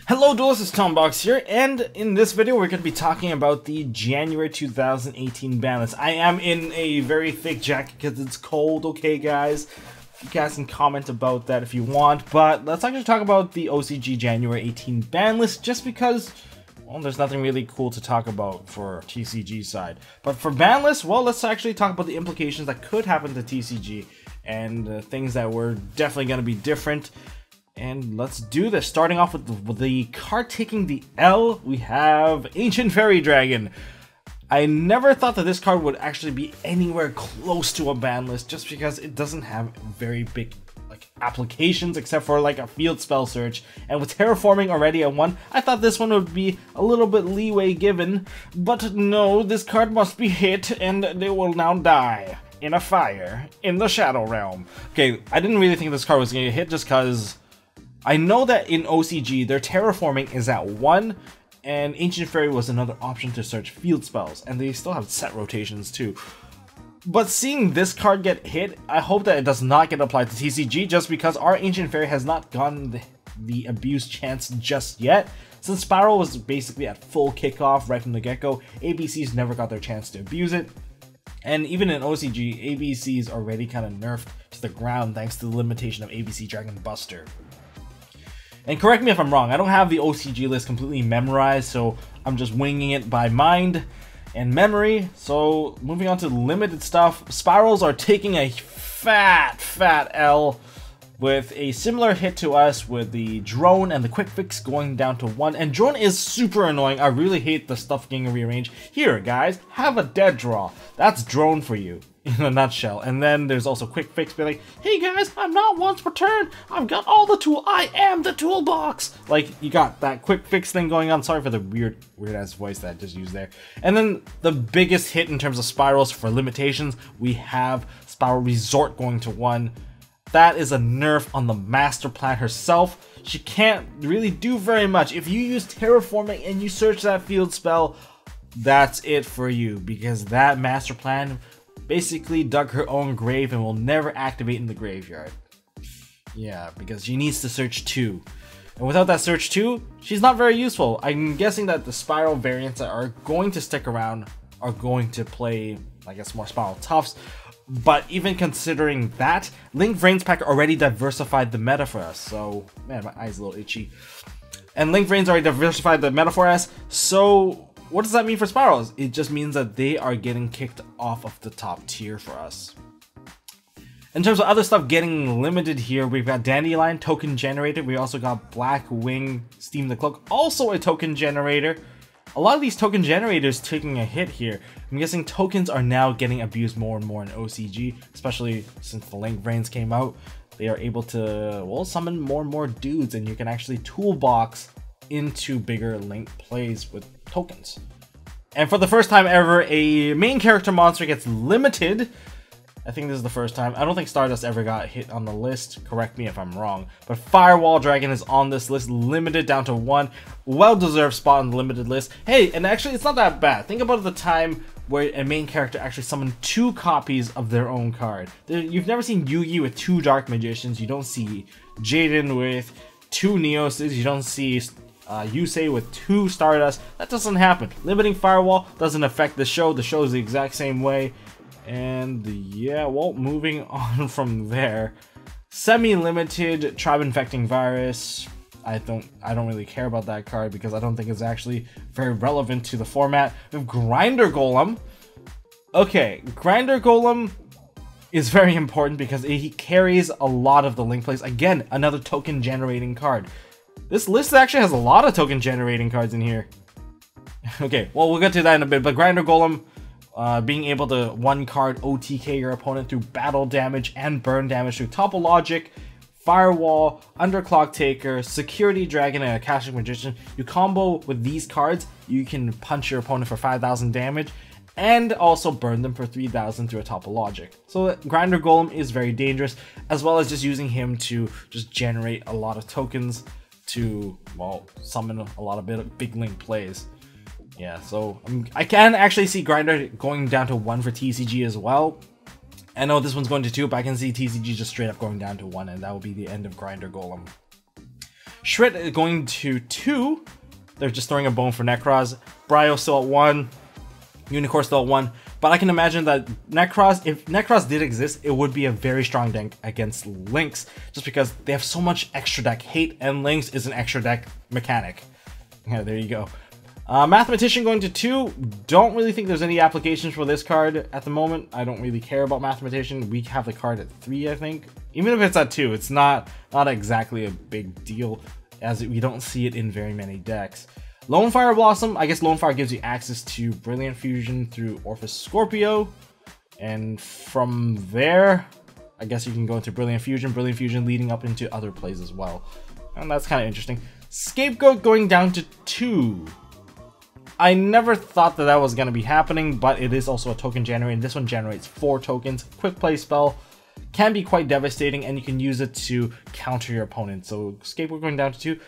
Hello Duelist, it's Tombox here, and in this video we're going to be talking about the January 2018 ban list. I am in a very thick jacket because it's cold, okay guys? You guys can comment about that if you want, but let's actually talk about the OCG January 18 ban list just because, well, there's nothing really cool to talk about for TCG side. But for ban list, well, let's actually talk about the implications that could happen to TCG and things that were definitely going to be different. And let's do this. Starting off with the card taking the L, we have Ancient Fairy Dragon. I never thought that this card would actually be anywhere close to a ban list just because it doesn't have very big applications except for like a field spell search. And with Terraforming already at 1, I thought this one would be a little bit leeway given. But no, this card must be hit and they will now die in a fire in the Shadow Realm. Okay, I didn't really think this card was going to hit just because I know that in OCG, their Terraforming is at 1, and Ancient Fairy was another option to search field spells, and they still have set rotations too. But seeing this card get hit, I hope that it does not get applied to TCG, just because our Ancient Fairy has not gotten the abuse chance just yet. Since Spiral was basically at full kickoff right from the get-go, ABCs never got their chance to abuse it. And even in OCG, ABC is already kind of nerfed to the ground thanks to the limitation of ABC Dragon Buster. And correct me if I'm wrong, I don't have the OCG list completely memorized, so I'm just winging it by mind and memory. So moving on to limited stuff, Spirals are taking a fat L with a similar hit to us with the Drone and the Quick Fix going down to 1. And Drone is super annoying. I really hate the stuff getting rearranged. Here guys, have a dead draw. That's Drone for you in a nutshell. And then there's also Quick Fix, be like, hey guys, I'm not once per turn, I've got all the tool, I am the toolbox. Like, you got that Quick Fix thing going on. Sorry for the weird ass voice that I just used there. And then the biggest hit in terms of Spirals for limitations, we have Spiral Resort going to 1. That is a nerf on the Master Plan herself. She can't really do very much. If you use Terraforming and you search that field spell, that's it for you, because that Master Plan basically dug her own grave and will never activate in the graveyard. Yeah, because she needs to search 2. And without that search 2, she's not very useful. I'm guessing that the Spiral variants that are going to stick around are going to play, I guess, more Spiral Toughs. But even considering that, Link Vrain's pack already diversified the meta for us. So, man, my eye's a little itchy. And Link Vrain's already diversified the meta for us. So, what does that mean for Spirals? It just means that they are getting kicked off of the top tier for us. In terms of other stuff getting limited here, we've got Dandelion, token generator. We also got Black Wing, Steam the Cloak, also a token generator. A lot of these token generators taking a hit here. I'm guessing tokens are now getting abused more and more in OCG, especially since the Link Vrains came out. They are able to, well, summon more and more dudes, and you can actually toolbox into bigger Link plays with tokens. And for the first time ever, a main character monster gets limited. I think this is the first time. I don't think Stardust ever got hit on the list. Correct me if I'm wrong. But Firewall Dragon is on this list, limited down to 1. Well-deserved spot on the limited list. Hey, and actually, it's not that bad. Think about the time where a main character actually summoned 2 copies of their own card. You've never seen Yugi with 2 Dark Magicians. You don't see Jaden with 2 Neoses. You don't see Yusei with 2 Stardust. That doesn't happen. Limiting Firewall doesn't affect the show. The show is the exact same way. And yeah, well, moving on from there, SemiLimited Tribe Infecting Virus. I don't really care about that card because I don't think it's actually very relevant to the format. We have Grinder Golem. Okay, Grinder Golem is very important because he carries a lot of the link plays. Again, another token generating card. This list actually has a lot of token generating cards in here. Okay, well, we'll get to that in a bit, but Grinder Golem, being able to 1-card OTK your opponent through battle damage and burn damage through Topologic, Firewall, Underclock Taker, Security Dragon, and Akashic Magician. You combo with these cards, you can punch your opponent for 5,000 damage and also burn them for 3,000 through a Topologic. So Grinder Golem is very dangerous, as well as just using him to just generate a lot of tokens to, well, summon a lot of big link plays. Yeah, so I can actually see Grinder going down to 1 for TCG as well. I know this one's going to 2, but I can see TCG just straight up going down to 1, and that will be the end of Grinder Golem. Shred going to 2. They're just throwing a bone for Necros. Bryo still at 1. Unicorn still at 1. But I can imagine that Necros, if Necros did exist, it would be a very strong deck against Lynx, just because they have so much extra deck hate, and Lynx is an extra deck mechanic. Yeah, there you go. Mathematician going to 2. Don't really think there's any applications for this card at the moment. I don't really care about Mathematician. We have the card at 3, I think. Even if it's at 2, it's not exactly a big deal, as we don't see it in very many decks. Lone Fire Blossom, I guess Lone Fire gives you access to Brilliant Fusion through Orphis Scorpio. And from there, I guess you can go into Brilliant Fusion leading up into other plays as well. And that's kind of interesting. Scapegoat going down to 2. I never thought that was going to be happening, but it is also a token generator, and this one generates 4 tokens. Quick play spell, can be quite devastating, and you can use it to counter your opponent. So Scapegoat going down to 2.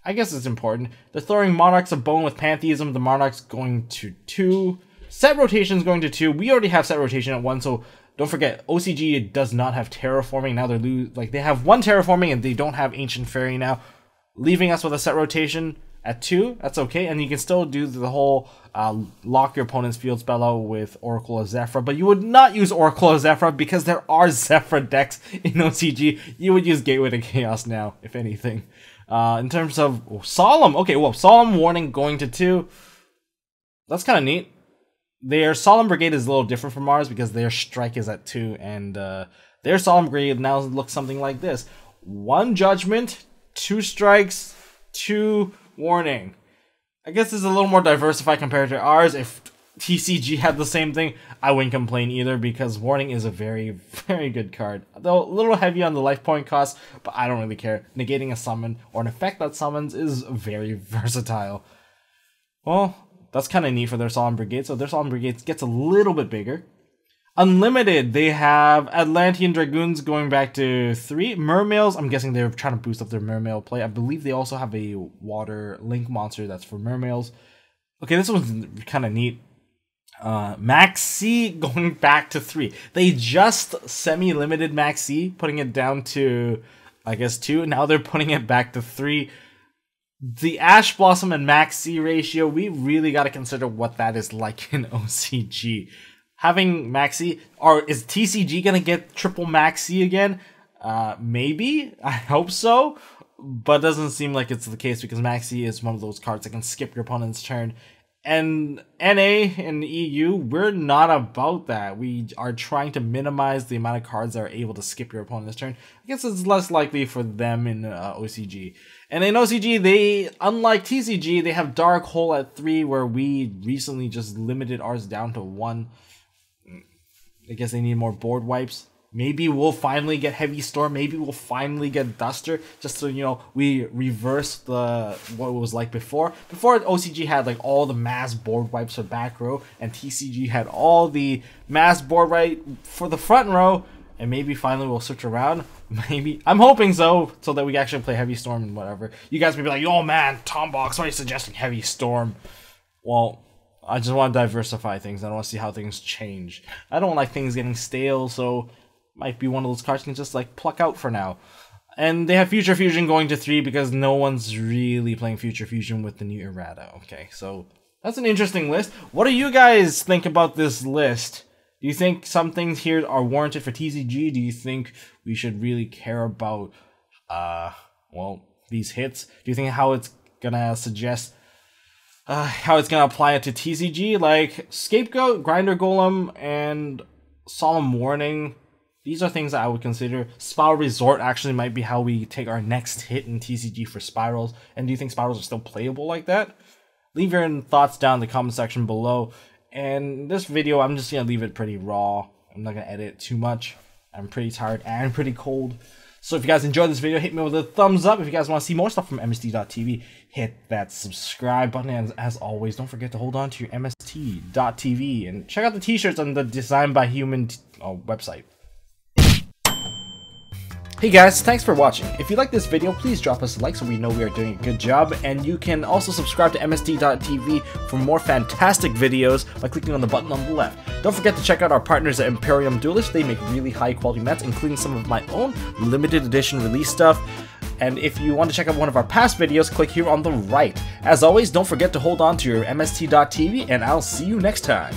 I guess it's important. They're throwing Monarchs a bone with Pantheism. The Monarchs going to 2. Set rotations going to 2. We already have set rotation at 1, so don't forget, OCG does not have terraforming. Now they have 1 terraforming and they don't have Ancient Fairy now, leaving us with a set rotation at 2. That's okay, and you can still do the whole lock your opponent's field spell out with Oracle of Zephyr, but you would not use Oracle of Zephyr because there are Zephyr decks in OCG. You would use Gateway to Chaos now, if anything. In terms of Solemn, okay, well, Solemn Warning going to 2. That's kind of neat. Their Solemn Brigade is a little different from ours because their strike is at 2, and their Solemn Brigade now looks something like this: 1 Judgment, 2 strikes, 2 warning. I guess it's a little more diversified compared to ours. If TCG had the same thing, I wouldn't complain either, because warning is a very, very good card. Though a little heavy on the life point cost, but I don't really care. Negating a summon or an effect that summons is very versatile. Well, that's kind of neat for their Solemn Brigade. So their Solemn Brigade gets a little bit bigger. Unlimited, they have Atlantean Dragoons going back to 3. Mermails, I'm guessing they're trying to boost up their Mermail play. I believe they also have a Water Link monster that's for Mermails. Okay, this one's kind of neat. MAXX going back to 3. They just semi-limited MAXX, putting it down to, I guess, 2. Now they're putting it back to 3. The Ash Blossom and MAXX ratio, we really got to consider what that is like in OCG. Having MAXX, or is TCG gonna get triple MAXX again? Maybe, I hope so, but it doesn't seem like it's the case, because MAXX is one of those cards that can skip your opponent's turn. And NA and EU, we're not about that. We are trying to minimize the amount of cards that are able to skip your opponent's turn. I guess it's less likely for them in OCG. And in OCG, they, unlike TCG, they have Dark Hole at 3, where we recently just limited ours down to 1. I guess they need more board wipes. Maybe we'll finally get Heavy Storm. Maybe we'll finally get Duster, just so, you know, we reverse what it was like before. Before, OCG had like all the mass board wipes for back row, and TCG had all the mass board wipe for the front row. And maybe finally we'll switch around. Maybe. I'm hoping so that we can actually play Heavy Storm and whatever. You guys may be like, oh man, Tombox, why are you suggesting Heavy Storm? Well, I just want to diversify things. I don't want to see how things change. I don't like things getting stale, so might be one of those cards you can just like pluck out for now. And they have Future Fusion going to 3 because no one's really playing Future Fusion with the new errata. Okay, so that's an interesting list. What do you guys think about this list? Do you think some things here are warranted for TCG? Do you think we should really care about, well, these hits? Do you think how it's gonna suggest, how it's gonna apply it to TCG? Like Scapegoat, Grinder Golem, and Solemn Warning. These are things that I would consider. Spiral Resort actually might be how we take our next hit in TCG for Spirals. And do you think Spirals are still playable like that? Leave your thoughts down in the comment section below. And this video, I'm just going to leave it pretty raw. I'm not going to edit it too much. I'm pretty tired and pretty cold. So if you guys enjoyed this video, hit me with a thumbs up. If you guys want to see more stuff from MST.TV, hit that subscribe button. And as always, don't forget to hold on to your MST.TV. And check out the t-shirts on the Design by Human website. Hey guys, thanks for watching. If you like this video, please drop us a like so we know we are doing a good job, and you can also subscribe to MST.TV for more fantastic videos by clicking on the button on the left. Don't forget to check out our partners at Imperium Duelist. They make really high quality mats, including some of my own limited edition release stuff. And if you want to check out one of our past videos, click here on the right. As always, don't forget to hold on to your MST.TV, and I'll see you next time.